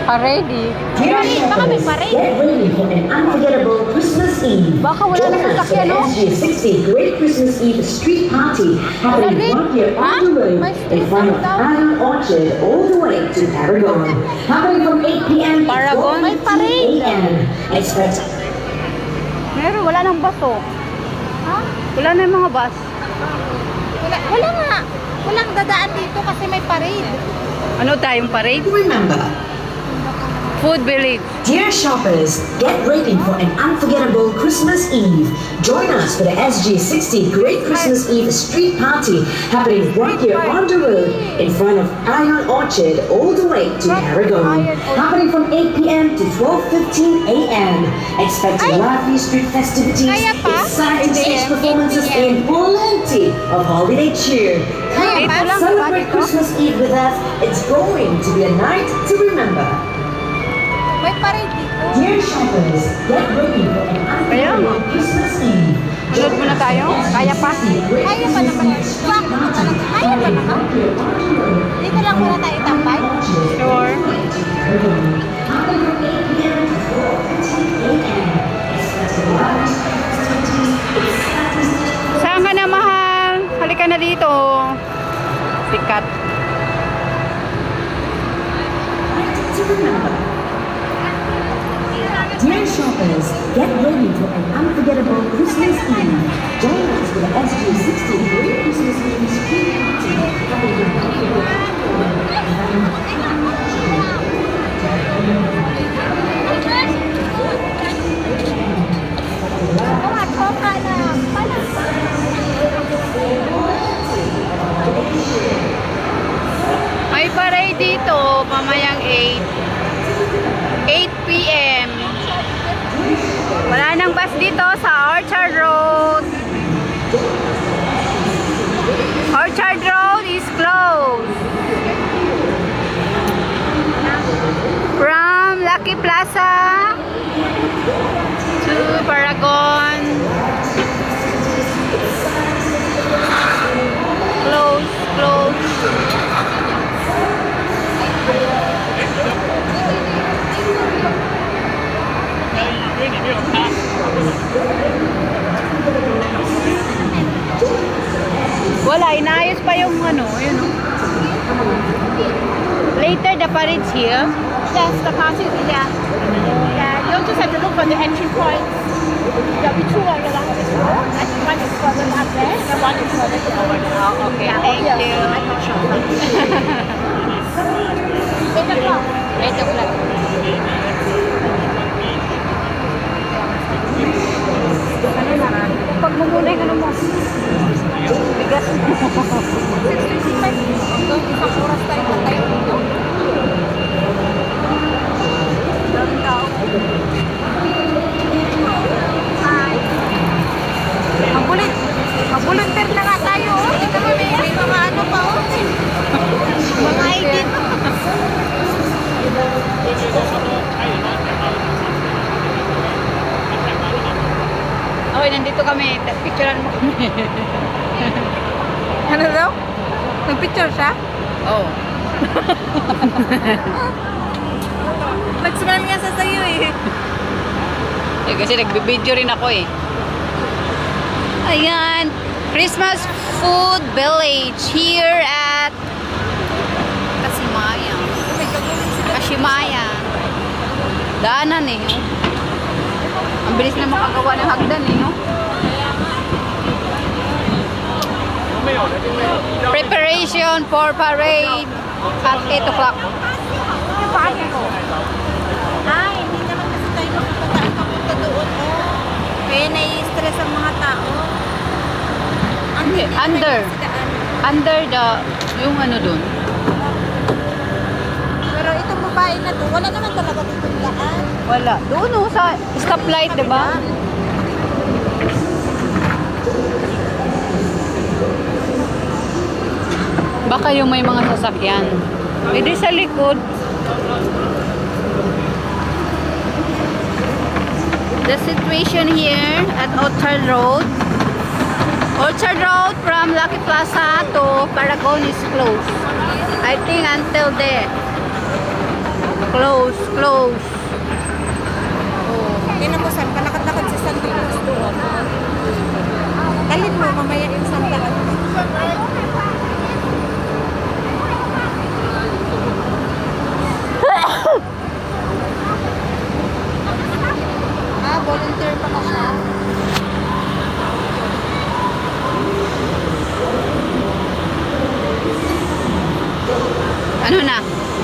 Parade. Baka may parade. Get ready for an unforgettable Christmas Eve. Baka wala na sasakyan, no? SG60 Great Christmas Eve Street Party happening right here on the road in front of Iron Orchard all the way to Paragon. Happening from 8 p.m. to Paragon? 12:15 a.m. Expect Meron, wala nang bus, oh. Ha? Wala na yung mga bus. Wala nga. Walang dadaan dito kasi may parade. Ano tayong parade? remember. Food Village. Dear shoppers, get ready for an unforgettable Christmas Eve. Join us for the SG60 Great Christmas Eve Street Party happening right here on the road in front of Iron Orchard all the way to Paragon. Happening from 8 p.m. to 12:15 a.m. Expect a lively street festivities, Kaya pa? exciting stage 8 performances, and plenty of holiday cheer. Come Ito lang, celebrate diba, dito? Christmas Eve with us. It's going to be a night to remember. May parade dito. Dear shoppers, get ready for an Kaya nga. unforgettable Christmas Eve. Sunod muna tayo. Kaya pa. Kaya pa naman. Kaya pa naman. Dito lang muna tayo tambay. Sure. Saan ka na, mahal? Halika na dito. Sikat. Dear shoppers, get ready for an unforgettable Christmas Eve. Join us for the SG60 Great Christmas Eve Street Party. May parade dito, mamayang 8 p.m. Wala nang bus dito sa Orchard Road. Orchard Road is closed. From Lucky Plaza to Paragon. Closed. Wala, inaayos pa yung ano, yun o. Later, the parade's here. Yes, the party is here. Yeah, you'll just have to look for the entry point. There'll be two on the left this one. And one is further up there, and one is further down. Oh, okay. Yeah, Thank yeah. you. 8 o'clock. 8 o'clock. Ano na? Pag mo muna yung ano mo. Bigas mo. 6:35. Hanggang isang oras tayo tayo dito. Daming tao. Hi. Mag-volunteer na nga tayo. Oh. Ito mo, may mga ano pa. Oh. Mga ID pa. Okay, nandito kami. Picturean mo kami. Ano daw? Nag-picture siya? Oh. Nag-smile nga sa sayo eh. Eh, kasi nagbibideo rin ako eh. Ayan. Christmas Food Village here at Kashimaya. Daanan eh. Oh. Ang bilis na makagawa ng hagdan eh. No? Preparation for parade at 8 o'clock. Paano ko? Ay, hindi naman kasi tayo makapataan papunta doon. Oh. Kaya nai-stress ang mga tao. Under. Under the, yung ano dun. Pero itong babae na to, wala naman talaga ditong daan. Wala. Doon oh, sa stoplight, diba? Baka yung may mga sasakyan. Pwede sa likod. The situation here at Orchard Road. Orchard Road from Lucky Plaza to Paragon is closed. I think until there. close, close. Tingnan mo, San, palakad-lakad sa Santa Cruz doon. Talin mo, mamaya yung Santa